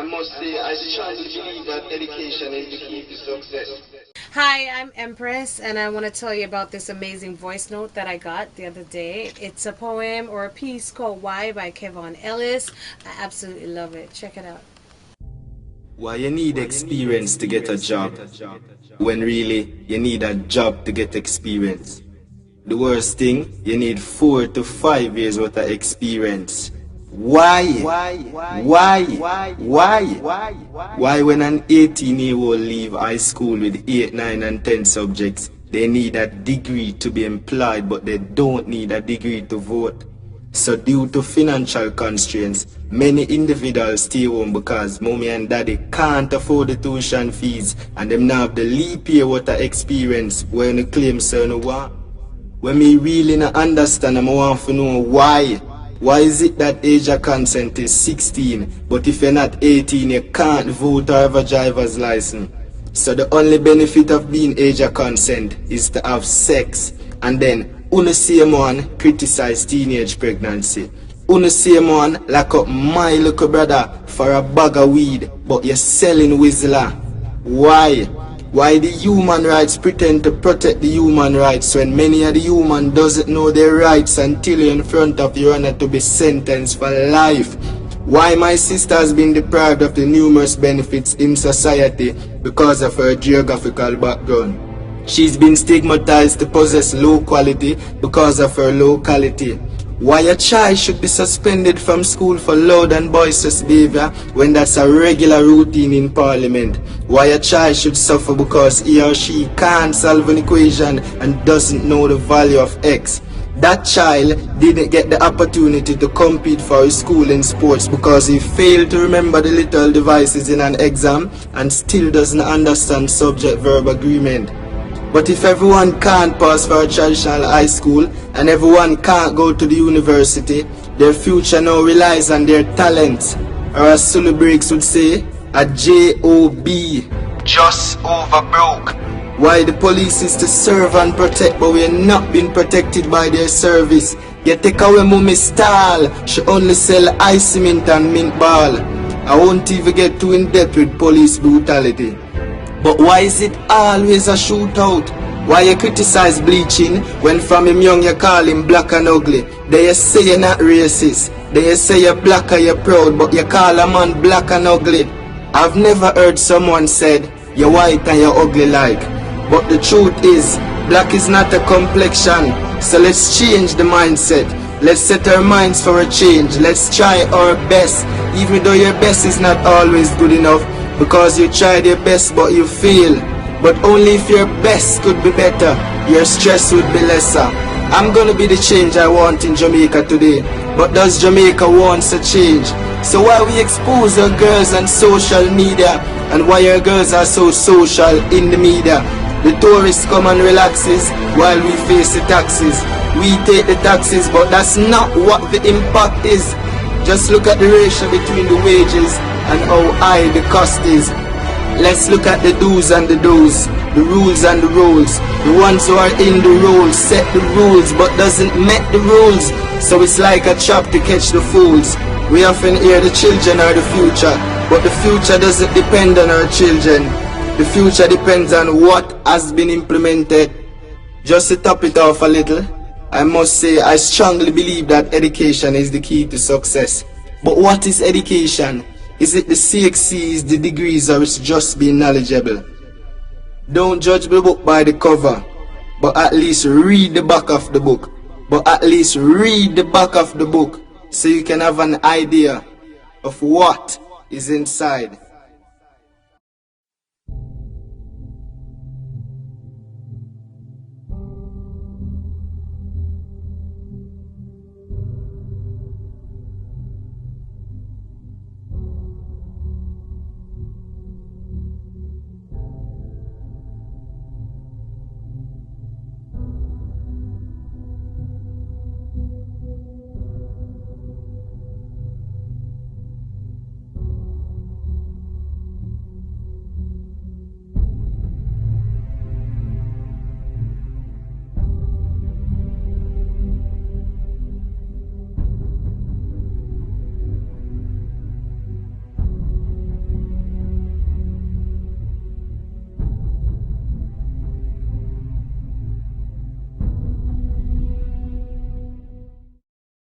I must say, I strongly believe that education is the key to success. Hi, I'm Empress, and I want to tell you about this amazing voice note that I got the other day. It's a poem or a piece called Why by Kevon Ellis. I absolutely love it. Check it out. Why you need experience to get a job, when really you need a job to get experience? The worst thing, you need 4 to 5 years worth of experience. Why? Why when an 18-year-old leave high school with 8, 9 and 10 subjects, they need a degree to be employed, but they don't need a degree to vote? So due to financial constraints, many individuals stay home because mommy and daddy can't afford the tuition fees, and them now have the leap year worth of experience when you claim certain what? When me really not understand, I want to know why. Why is it that age of consent is 16, but if you're not 18, you can't vote or have a driver's license? So the only benefit of being age of consent is to have sex, and then the same one criticize teenage pregnancy. The same one lock up my little brother for a bag of weed, but you're selling Whistler. Why? Why the human rights pretend to protect the human rights when many of the human doesn't know their rights until you're in front of your honor to be sentenced for life? Why my sister has been deprived of the numerous benefits in society because of her geographical background? She's been stigmatized to possess low quality because of her locality. Why a child should be suspended from school for loud and boisterous behavior when that's a regular routine in parliament? Why a child should suffer because he or she can't solve an equation and doesn't know the value of x? That child didn't get the opportunity to compete for his school in sports because he failed to remember the little devices in an exam and still doesn't understand subject-verb agreement. But if everyone can't pass for a traditional high school and everyone can't go to the university, their future now relies on their talent. Or as Sulu Breaks would say, a J.O.B. Just over broke. Why the police is to serve and protect, but we are not being protected by their service. You take away mommy style, she only sell ice cement and mint ball. I won't even get too in depth with police brutality. But why is it always a shootout? Why you criticize bleaching when from him young you call him black and ugly? They you say you're not racist. They you say you're black and you're proud, but you call a man black and ugly. I've never heard someone said you're white and you're ugly like. But the truth is, black is not a complexion. So let's change the mindset. Let's set our minds for a change. Let's try our best, even though your best is not always good enough. Because you tried your best but you fail. But only if your best could be better, your stress would be lesser. I'm gonna be the change I want in Jamaica today. But does Jamaica wants a change? So why we expose our girls on social media? And why our girls are so social in the media? The tourists come and relaxes while we face the taxes. We take the taxes, but that's not what the impact is. Just look at the ratio between the wages and how high the cost is. Let's look at the do's and the don'ts, the rules and the rules. The ones who are in the roles set the rules but doesn't make the rules. So it's like a trap to catch the fools. We often hear the children are the future, but the future doesn't depend on our children. The future depends on what has been implemented. Just to top it off a little, I must say I strongly believe that education is the key to success. But what is education? Is it the CXCs, the degrees, or it's just being knowledgeable? Don't judge the book by the cover, but at least read the back of the book. But at least read the back of the book so you can have an idea of what is inside.